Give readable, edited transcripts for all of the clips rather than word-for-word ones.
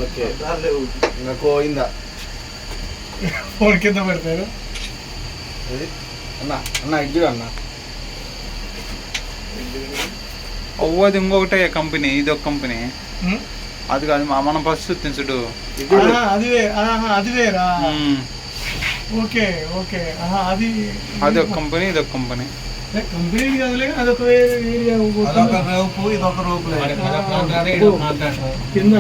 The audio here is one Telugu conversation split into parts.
ఓకే ఇంకా పోయిందా ఫోన్ కింద పెడతారు అన్న అన్న ఇడ్డు అన్న అవ్వది ఇంకొకటే కంపెనీ, ఇది ఒక కంపెనీ. అది కాదు మనం ఫస్ట్ చూడు. అది వేరా? Okay okay. అది ఒక కంపెనీ, ఇది ఒక కంపెనీ. కంపెనీ కదలే, అదొక రోపు, ఇదొక రోపు కింద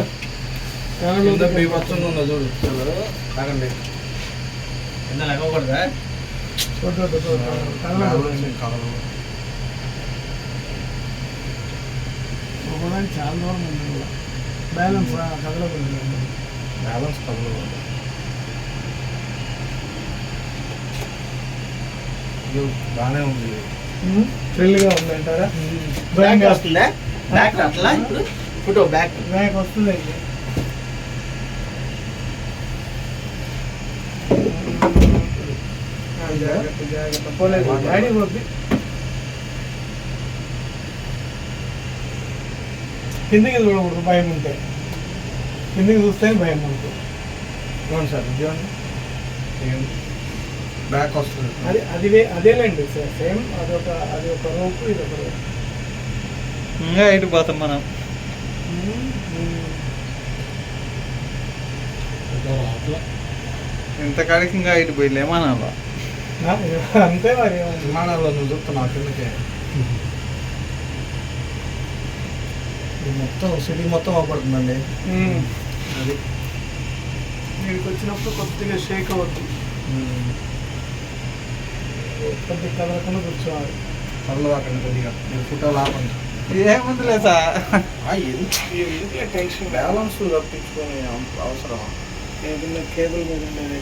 ఉందా చూడు. తాగండి కింద లెక్కకూడదా? చాలా దూరం ఉంది. బ్యాలెన్స్ కదలకుండా, బ్యాలెన్స్ కదలకూడదు. బాగానే ఉంది, థ్రిల్గా ఉంది అంటారా? బ్యాక్ వస్తుందా? బ్యాక్ అట్లా ఇప్పుడు ఫోటో బ్యాక్ బ్యాక్ వస్తుంది. జాగ్రత్త జాగ్రత్త, పోలేదు డాడీ పోద్ది. కిందికి చూడకూడదు, భయం ఉంటే. కిందికి చూస్తే భయం ఉంటుంది. అవును సార్, ఉద్యోగం బ్యాక్ వస్తుంది. అదేలేండి సార్, సేమ్ అది ఒక రోపు, ఇది ఒక రోపు. ఇంకా ఇటు పోతాం మనం. ఇంత కాడికి ఇంకా ఇటు పోయి ఏమన్నా అంతే మరి. విమానాల్లో నువ్వు చూస్తున్నావు కిందకే. మొత్తం సిటీ మొత్తం అవపడుతుందండి. అది వీడికి వచ్చినప్పుడు కొద్దిగా షేక్ అవుతుంది. కొద్దిగా కదలకుండా కూర్చోవాలి. కళ్ళు అక్కడ కొద్దిగా మీరు ఫోటోలు ఆపండి. ఏముందిలే సార్, టెన్షన్ బ్యాలెన్స్ తప్పించుకొని అవసరమా? కేబుల్ మీద ఉండేది.